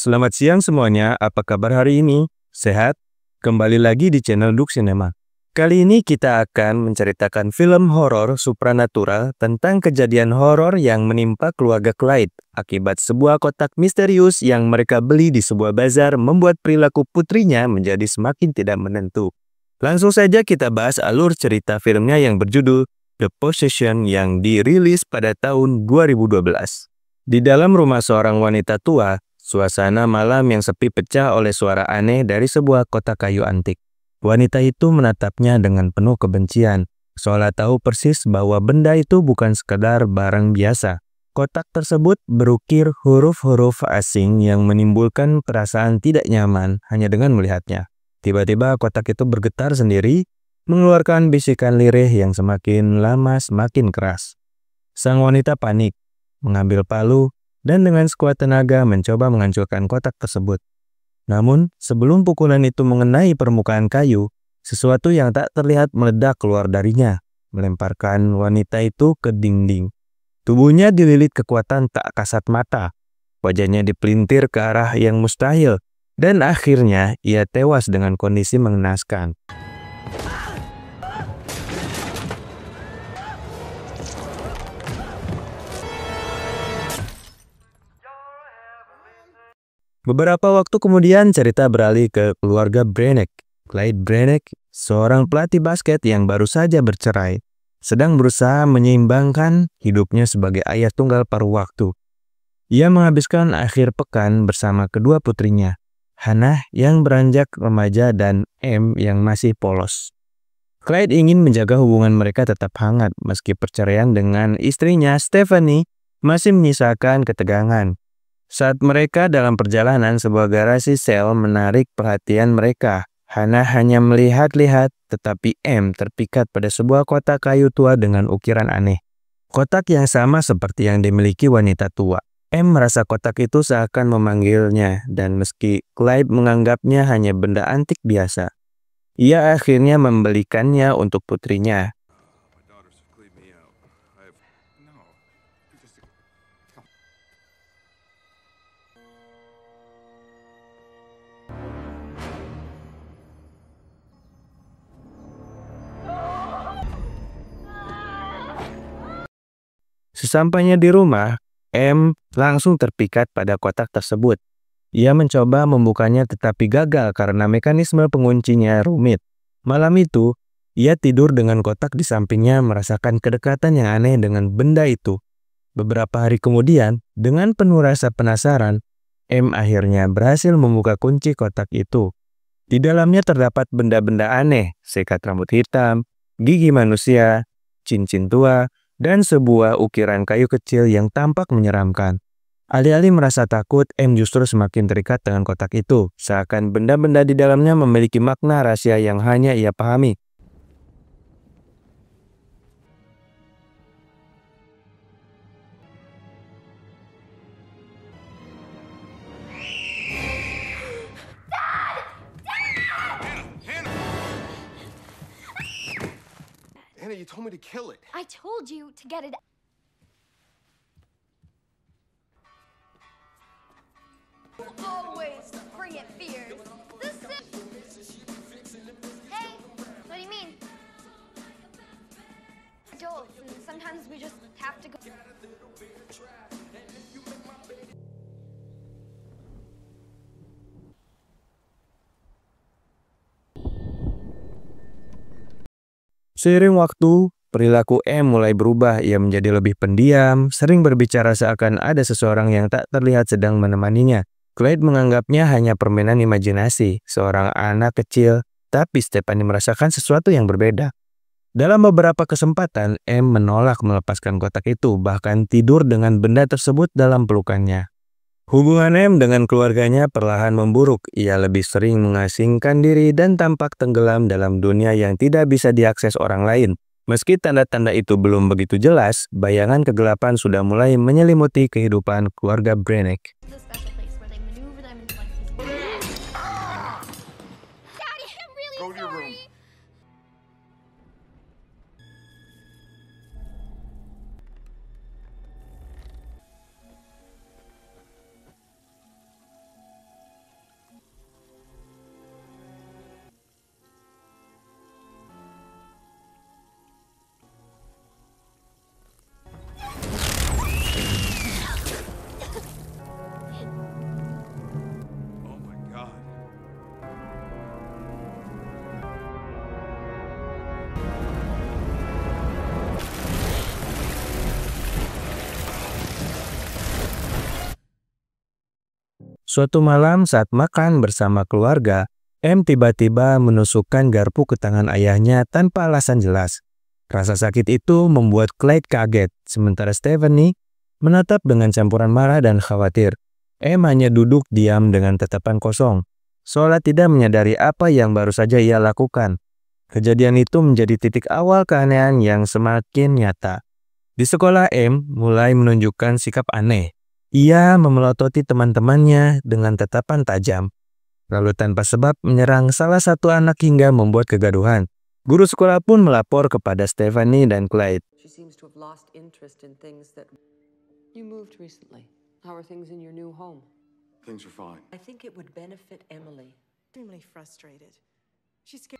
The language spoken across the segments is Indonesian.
Selamat siang semuanya, apa kabar hari ini? Sehat? Kembali lagi di channel Duk Cinema. Kali ini kita akan menceritakan film horor supranatural tentang kejadian horor yang menimpa keluarga Clyde akibat sebuah kotak misterius yang mereka beli di sebuah bazar membuat perilaku putrinya menjadi semakin tidak menentu. Langsung saja kita bahas alur cerita filmnya yang berjudul The Possession yang dirilis pada tahun 2012. Di dalam rumah seorang wanita tua, suasana malam yang sepi pecah oleh suara aneh dari sebuah kotak kayu antik. Wanita itu menatapnya dengan penuh kebencian, seolah tahu persis bahwa benda itu bukan sekedar barang biasa. Kotak tersebut berukir huruf-huruf asing yang menimbulkan perasaan tidak nyaman hanya dengan melihatnya. Tiba-tiba kotak itu bergetar sendiri, mengeluarkan bisikan lirih yang semakin lama semakin keras. Sang wanita panik, mengambil palu, dan dengan sekuat tenaga mencoba menghancurkan kotak tersebut. Namun, sebelum pukulan itu mengenai permukaan kayu, sesuatu yang tak terlihat meledak keluar darinya, melemparkan wanita itu ke dinding. Tubuhnya dililit kekuatan tak kasat mata. Wajahnya dipelintir ke arah yang mustahil, dan akhirnya ia tewas dengan kondisi mengenaskan. Beberapa waktu kemudian cerita beralih ke keluarga Branagh. Clyde Branagh, seorang pelatih basket yang baru saja bercerai, sedang berusaha menyeimbangkan hidupnya sebagai ayah tunggal paruh waktu. Ia menghabiskan akhir pekan bersama kedua putrinya, Hannah yang beranjak remaja dan M yang masih polos. Clyde ingin menjaga hubungan mereka tetap hangat meski perceraian dengan istrinya Stephanie masih menyisakan ketegangan. Saat mereka dalam perjalanan, sebuah garasi sel menarik perhatian mereka. Hannah hanya melihat-lihat, tetapi M terpikat pada sebuah kotak kayu tua dengan ukiran aneh. Kotak yang sama seperti yang dimiliki wanita tua. M merasa kotak itu seakan memanggilnya, dan meski Clyde menganggapnya hanya benda antik biasa, ia akhirnya membelikannya untuk putrinya. Sesampainya di rumah, M langsung terpikat pada kotak tersebut. Ia mencoba membukanya tetapi gagal karena mekanisme penguncinya rumit. Malam itu, ia tidur dengan kotak di sampingnya merasakan kedekatan yang aneh dengan benda itu. Beberapa hari kemudian, dengan penuh rasa penasaran, M akhirnya berhasil membuka kunci kotak itu. Di dalamnya terdapat benda-benda aneh, sekat rambut hitam, gigi manusia, cincin tua, dan sebuah ukiran kayu kecil yang tampak menyeramkan. Alih-alih merasa takut, M justru semakin terikat dengan kotak itu, seakan benda-benda di dalamnya memiliki makna rahasia yang hanya ia pahami. Hannah, you told me to kill it. I told you to get it. Always bring it fears. Hey, what do you mean? Adults, and sometimes we just have to go. Seiring waktu, perilaku M mulai berubah. Ia menjadi lebih pendiam, sering berbicara seakan ada seseorang yang tak terlihat sedang menemaninya. Clyde menganggapnya hanya permainan imajinasi, seorang anak kecil, tapi Stephanie merasakan sesuatu yang berbeda. Dalam beberapa kesempatan, M menolak melepaskan kotak itu, bahkan tidur dengan benda tersebut dalam pelukannya. Hubungan M dengan keluarganya perlahan memburuk. Ia lebih sering mengasingkan diri dan tampak tenggelam dalam dunia yang tidak bisa diakses orang lain. Meski tanda-tanda itu belum begitu jelas, bayangan kegelapan sudah mulai menyelimuti kehidupan keluarga Branagh. Daddy, I'm really Go to your room. sorry. Suatu malam saat makan bersama keluarga, M tiba-tiba menusukkan garpu ke tangan ayahnya tanpa alasan jelas. Rasa sakit itu membuat Clyde kaget, sementara Stephanie menatap dengan campuran marah dan khawatir. M hanya duduk diam dengan tatapan kosong, seolah tidak menyadari apa yang baru saja ia lakukan. Kejadian itu menjadi titik awal keanehan yang semakin nyata. Di sekolah, M mulai menunjukkan sikap aneh. Ia memelototi teman-temannya dengan tatapan tajam, lalu tanpa sebab menyerang salah satu anak hingga membuat kegaduhan. Guru sekolah pun melapor kepada Stephanie dan Clyde. She seems to have lost interest in things that... You moved recently. How are things in your new home? Things are fine. I think it would benefit Emily. Extremely frustrated. She's scared.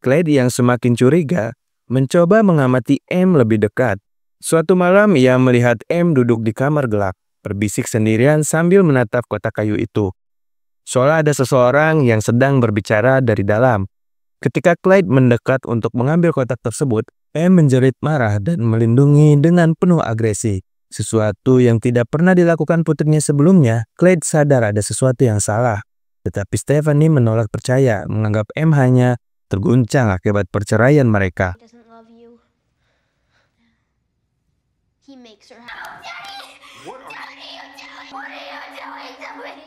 Clyde yang semakin curiga mencoba mengamati M lebih dekat. Suatu malam ia melihat M duduk di kamar gelap, berbisik sendirian sambil menatap kotak kayu itu. Seolah ada seseorang yang sedang berbicara dari dalam. Ketika Clyde mendekat untuk mengambil kotak tersebut, M menjerit marah dan melindungi dengan penuh agresi. Sesuatu yang tidak pernah dilakukan putrinya sebelumnya, Clyde sadar ada sesuatu yang salah. Tetapi Stephanie menolak percaya, menganggap M hanya terguncang akibat perceraian mereka. He doesn't love you. He makes her happy. Daddy! What are Daddy, you doing? What are you doing to me?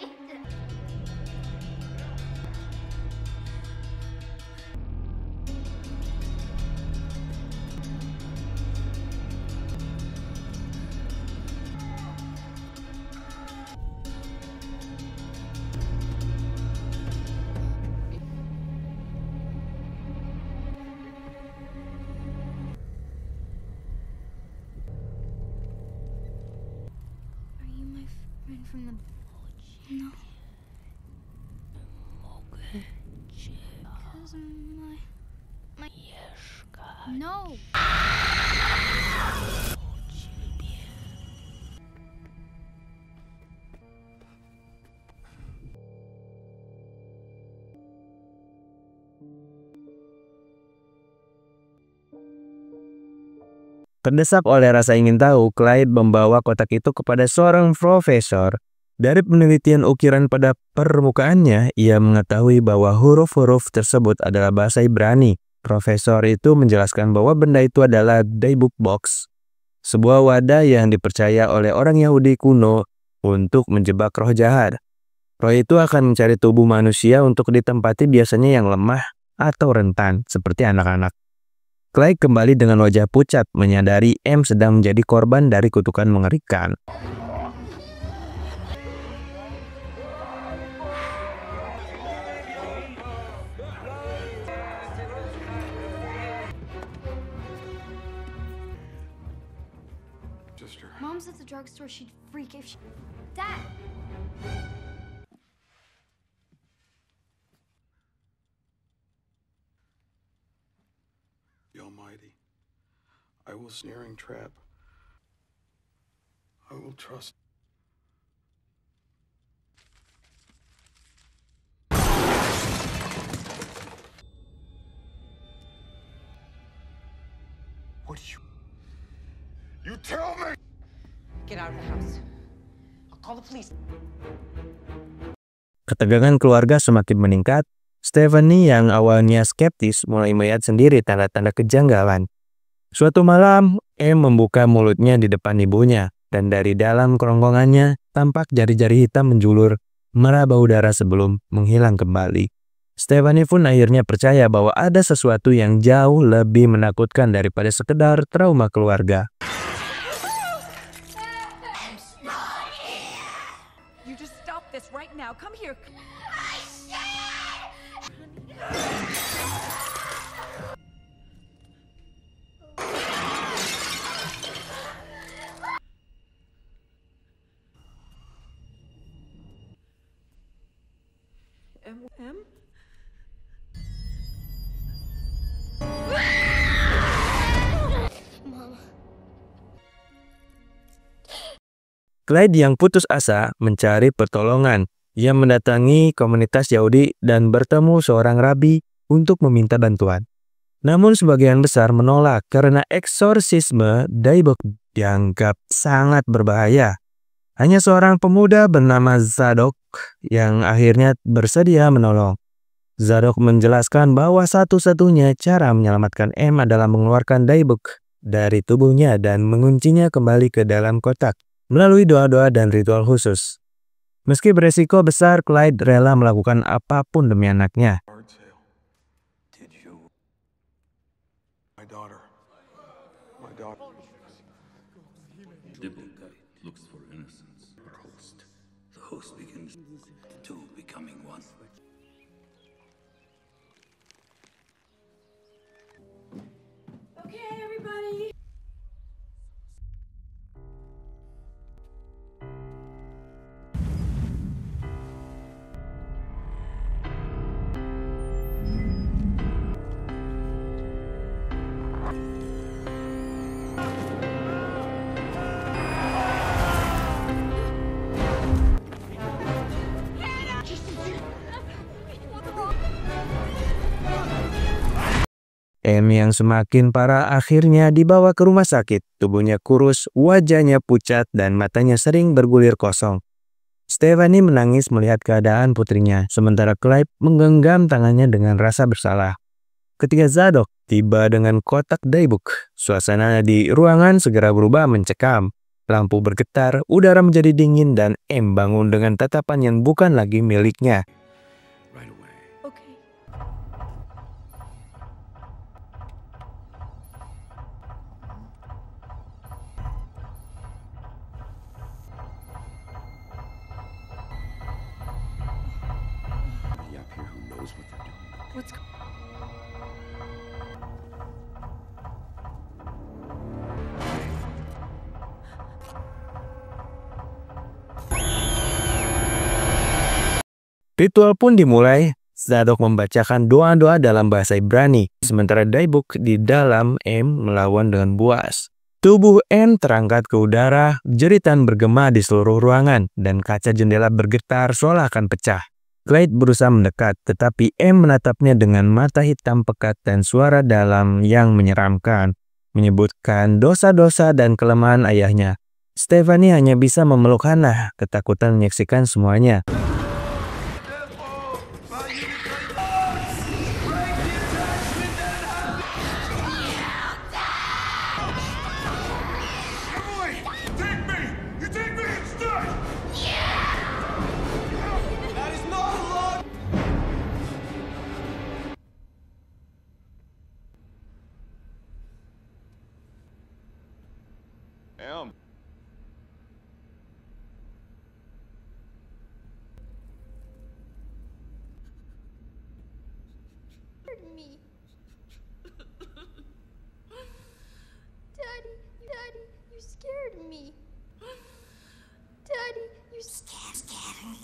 Are you my friend from the... No. Because my... No! Terdesak oleh rasa ingin tahu, Clyde membawa kotak itu kepada seorang profesor. Dari penelitian ukiran pada permukaannya, ia mengetahui bahwa huruf-huruf tersebut adalah bahasa Ibrani. Profesor itu menjelaskan bahwa benda itu adalah Dybbuk Box, sebuah wadah yang dipercaya oleh orang Yahudi kuno untuk menjebak roh jahat. Roh itu akan mencari tubuh manusia untuk ditempati biasanya yang lemah atau rentan, seperti anak-anak. Clyde kembali dengan wajah pucat, menyadari M sedang menjadi korban dari kutukan mengerikan. just her? Mom's at the drugstore. She'd freak if she... Dad! The Almighty. I will snaring trap. I will trust. What do you... You tell me! Get out of the house. I'll call the police. Ketegangan keluarga semakin meningkat. Stephanie yang awalnya skeptis mulai melihat sendiri tanda-tanda kejanggalan. Suatu malam, M membuka mulutnya di depan ibunya, dan dari dalam kerongkongannya tampak jari-jari hitam menjulur, meraba udara sebelum menghilang kembali. Stephanie pun akhirnya percaya bahwa ada sesuatu yang jauh lebih menakutkan daripada sekedar trauma keluarga. You just stop this right now. Come here. M? Clyde yang putus asa mencari pertolongan. Ia mendatangi komunitas Yahudi dan bertemu seorang rabi untuk meminta bantuan. Namun sebagian besar menolak karena eksorsisme Daibok dianggap sangat berbahaya. Hanya seorang pemuda bernama Zadok yang akhirnya bersedia menolong. Zadok menjelaskan bahwa satu-satunya cara menyelamatkan M adalah mengeluarkan Daibok dari tubuhnya dan menguncinya kembali ke dalam kotak melalui doa-doa dan ritual khusus. Meski beresiko besar, Clyde rela melakukan apapun demi anaknya. Yard sale. Did you? My daughter. My daughter. Dybbuk looks for innocence. Host. The host begins two becoming one. Okay, everybody. M yang semakin parah akhirnya dibawa ke rumah sakit. Tubuhnya kurus, wajahnya pucat, dan matanya sering bergulir kosong. Stephanie menangis melihat keadaan putrinya, sementara Clyde menggenggam tangannya dengan rasa bersalah. Ketika Zadok tiba dengan kotak Daibuk, suasana di ruangan segera berubah mencekam. Lampu bergetar, udara menjadi dingin, dan M bangun dengan tatapan yang bukan lagi miliknya. Right away. Okay. Somebody up here who knows what they're doing. What's Ritual pun dimulai. Zadok membacakan doa-doa dalam bahasa Ibrani, sementara Daibuk di dalam M melawan dengan buas. Tubuh M terangkat ke udara, jeritan bergema di seluruh ruangan, dan kaca jendela bergetar seolah akan pecah. Clyde berusaha mendekat, tetapi M menatapnya dengan mata hitam pekat dan suara dalam yang menyeramkan, menyebutkan dosa-dosa dan kelemahan ayahnya. Stephanie hanya bisa memeluk Hannah, ketakutan menyaksikan semuanya. Emily! Take me! You take me instead! That is not allowed! Em. me. Daddy, you scared me. Daddy, you scared me.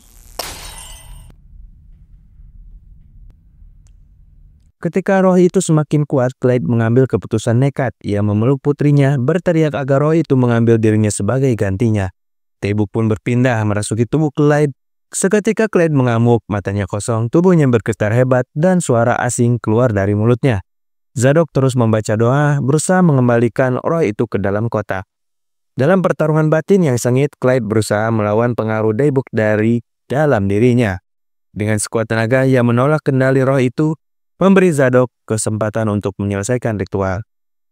Ketika roh itu semakin kuat, Clyde mengambil keputusan nekat. Ia memeluk putrinya, berteriak agar roh itu mengambil dirinya sebagai gantinya. Daibuk pun berpindah merasuki tubuh Clyde. Seketika Clyde mengamuk, matanya kosong, tubuhnya bergetar hebat, dan suara asing keluar dari mulutnya. Zadok terus membaca doa, berusaha mengembalikan roh itu ke dalam kotak. Dalam pertarungan batin yang sengit, Clyde berusaha melawan pengaruh Daibuk dari dalam dirinya. Dengan sekuat tenaga, ia menolak kendali roh itu, memberi Zadok kesempatan untuk menyelesaikan ritual.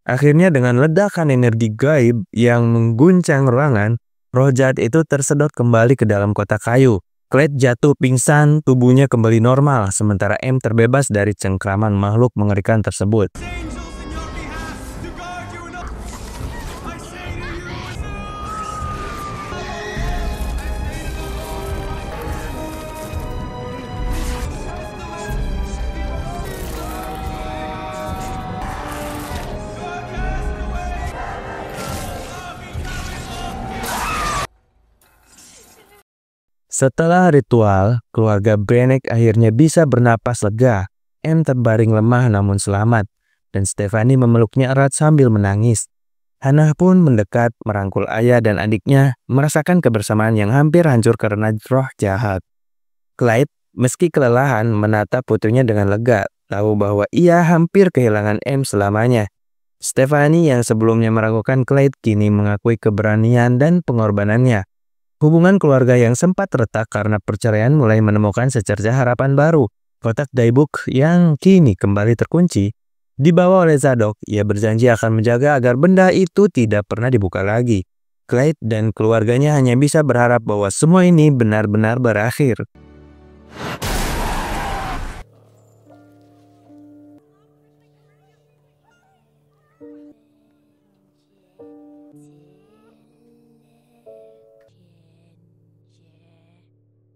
Akhirnya dengan ledakan energi gaib yang mengguncang ruangan, roh jahat itu tersedot kembali ke dalam kotak kayu. Clyde jatuh pingsan, tubuhnya kembali normal, sementara M terbebas dari cengkraman makhluk mengerikan tersebut. Setelah ritual, keluarga Branagh akhirnya bisa bernapas lega. M terbaring lemah namun selamat, dan Stephanie memeluknya erat sambil menangis. Hannah pun mendekat, merangkul ayah dan adiknya, merasakan kebersamaan yang hampir hancur karena roh jahat. Clyde, meski kelelahan, menatap putrinya dengan lega, tahu bahwa ia hampir kehilangan M selamanya. Stephanie yang sebelumnya meragukan Clyde kini mengakui keberanian dan pengorbanannya. Hubungan keluarga yang sempat retak karena perceraian mulai menemukan secerca harapan baru. Kotak Daibuk yang kini kembali terkunci dibawa oleh Zadok. Ia berjanji akan menjaga agar benda itu tidak pernah dibuka lagi. Clyde dan keluarganya hanya bisa berharap bahwa semua ini benar-benar berakhir.